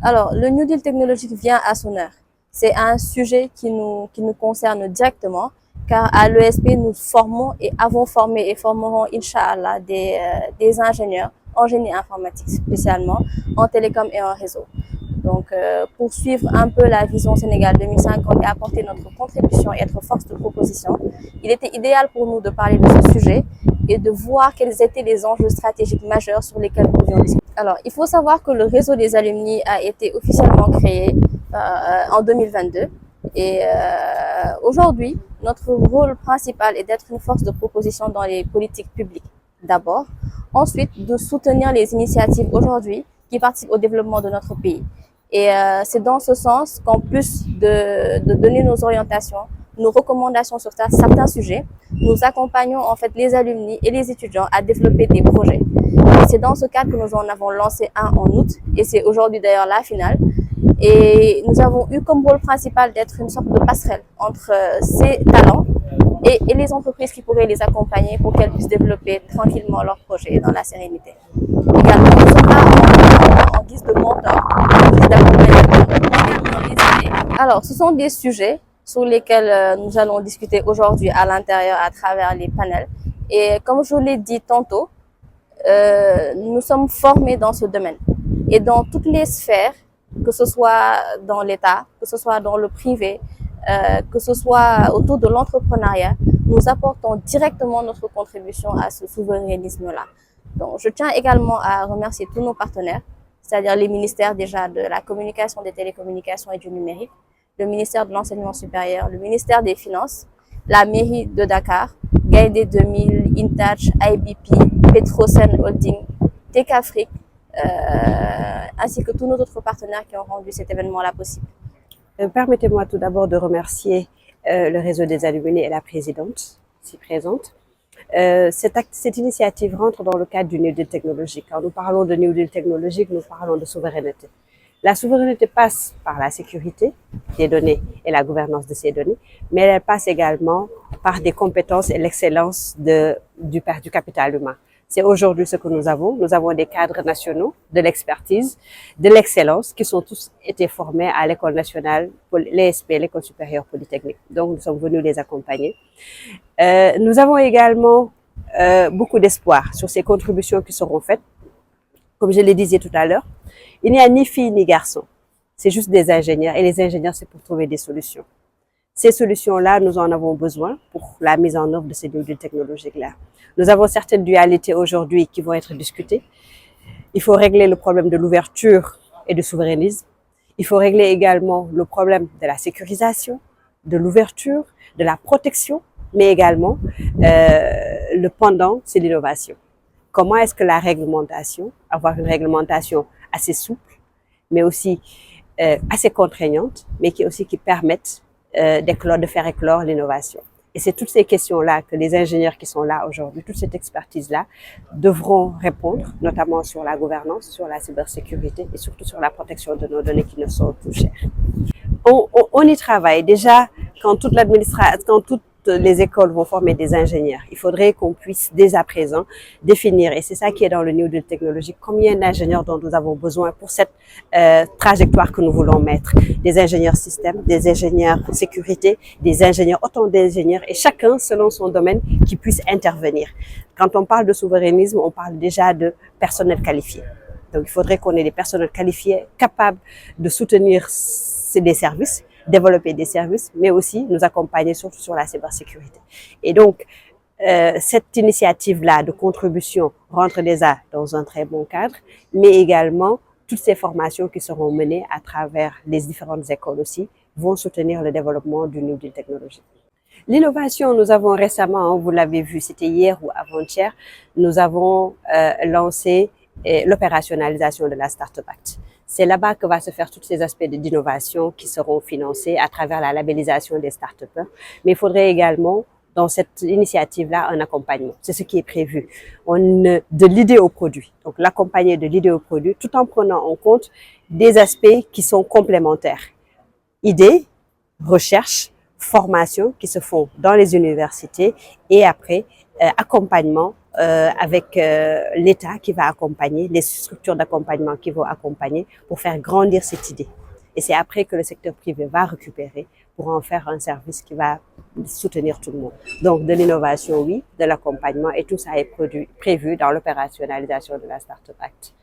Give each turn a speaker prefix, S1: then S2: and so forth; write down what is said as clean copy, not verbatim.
S1: Alors, le New Deal technologique vient à son heure. C'est un sujet qui nous concerne directement, car à l'ESP, nous formons et avons formé et formerons, Inch'Allah, des ingénieurs en génie informatique spécialement, en télécom et en réseau. Donc, pour suivre un peu la vision Sénégal 2050 et apporter notre contribution et être force de proposition, il était idéal pour nous de parler de ce sujet et de voir quels étaient les enjeux stratégiques majeurs sur lesquels nous pouvions discuter. Alors, il faut savoir que le réseau des alumni a été officiellement créé en 2022 et aujourd'hui, notre rôle principal est d'être une force de proposition dans les politiques publiques d'abord, ensuite de soutenir les initiatives aujourd'hui qui participent au développement de notre pays. Et c'est dans ce sens qu'en plus de donner nos orientations, nos recommandations sur certains sujets, nous accompagnons en fait les alumni et les étudiants à développer des projets. Et c'est dans ce cadre que nous en avons lancé un en août, et c'est aujourd'hui d'ailleurs la finale. Et nous avons eu comme rôle principal d'être une sorte de passerelle entre ces talents et les entreprises qui pourraient les accompagner pour qu'elles puissent développer tranquillement leurs projets dans la sérénité. Également, nous sommes là en guise de mentor, en guise d'accompagnement. Alors, ce sont des sujets sur lesquels nous allons discuter aujourd'hui à l'intérieur à travers les panels. Et comme je l'ai dit tantôt, nous sommes formés dans ce domaine. Et dans toutes les sphères, que ce soit dans l'État, que ce soit dans le privé, que ce soit autour de l'entrepreneuriat, nous apportons directement notre contribution à ce souverainisme-là. Donc, je tiens également à remercier tous nos partenaires, c'est-à-dire les ministères déjà de la communication, des télécommunications et du numérique, le ministère de l'enseignement supérieur, le ministère des Finances, la mairie de Dakar, Gaïdé 2000, Intouch, IBP, Petrosen Holding, Techafrique, ainsi que tous nos autres partenaires qui ont rendu cet événement-là possible.
S2: Permettez-moi tout d'abord de remercier le réseau des alumni et la présidente, ici présente. Cette initiative rentre dans le cadre du New Deal technologique. Quand nous parlons de New Deal technologique, nous parlons de souveraineté. La souveraineté passe par la sécurité des données et la gouvernance de ces données, mais elle passe également par des compétences et l'excellence du capital humain. C'est aujourd'hui ce que nous avons. Nous avons des cadres nationaux de l'expertise, de l'excellence, qui sont tous été formés à l'école nationale, l'ESP, l'école supérieure polytechnique. Donc, nous sommes venus les accompagner. Nous avons également beaucoup d'espoir sur ces contributions qui seront faites. Comme je le disais tout à l'heure, il n'y a ni filles ni garçons. C'est juste des ingénieurs. Et les ingénieurs, c'est pour trouver des solutions. Ces solutions-là, nous en avons besoin pour la mise en œuvre de ces nouvelles technologies-là. Nous avons certaines dualités aujourd'hui qui vont être discutées. Il faut régler le problème de l'ouverture et du souverainisme. Il faut régler également le problème de la sécurisation, de l'ouverture, de la protection, mais également le pendant, c'est l'innovation. Comment est-ce que la réglementation, avoir une réglementation assez souple, mais aussi assez contraignante, mais qui permettent de faire éclore l'innovation. Et c'est toutes ces questions-là que les ingénieurs qui sont là aujourd'hui, toute cette expertise-là, devront répondre, notamment sur la gouvernance, sur la cybersécurité et surtout sur la protection de nos données qui nous sont tout chères. On y travaille. Déjà, quand toute l'administration, quand toutes les écoles vont former des ingénieurs, il faudrait qu'on puisse dès à présent définir, et c'est ça qui est dans le New Deal technologique, combien d'ingénieurs dont nous avons besoin pour cette trajectoire que nous voulons mettre. Des ingénieurs système, des ingénieurs sécurité, des ingénieurs, autant d'ingénieurs, et chacun selon son domaine qui puisse intervenir. Quand on parle de souverainisme, on parle déjà de personnel qualifié. Donc il faudrait qu'on ait des personnels qualifiés capables de soutenir des services, développer des services, mais aussi nous accompagner surtout sur la cybersécurité. Et donc, cette initiative-là de contribution rentre déjà dans un très bon cadre, mais également toutes ces formations qui seront menées à travers les différentes écoles aussi vont soutenir le développement du New Deal technologique. L'innovation, nous avons récemment, vous l'avez vu, c'était hier ou avant-hier, nous avons lancé l'opérationnalisation de la Startup Act. C'est là-bas que va se faire tous ces aspects d'innovation qui seront financés à travers la labellisation des start-upers. Mais il faudrait également, dans cette initiative-là, un accompagnement. C'est ce qui est prévu. De l'idée au produit. Donc, l'accompagner de l'idée au produit, tout en prenant en compte des aspects qui sont complémentaires. Idées, recherche, formation qui se font dans les universités et après, accompagnement avec l'État qui va accompagner, les structures d'accompagnement qui vont accompagner pour faire grandir cette idée. Et c'est après que le secteur privé va récupérer pour en faire un service qui va soutenir tout le monde. Donc de l'innovation, oui, de l'accompagnement, et tout ça est prévu dans l'opérationnalisation de la Startup Act.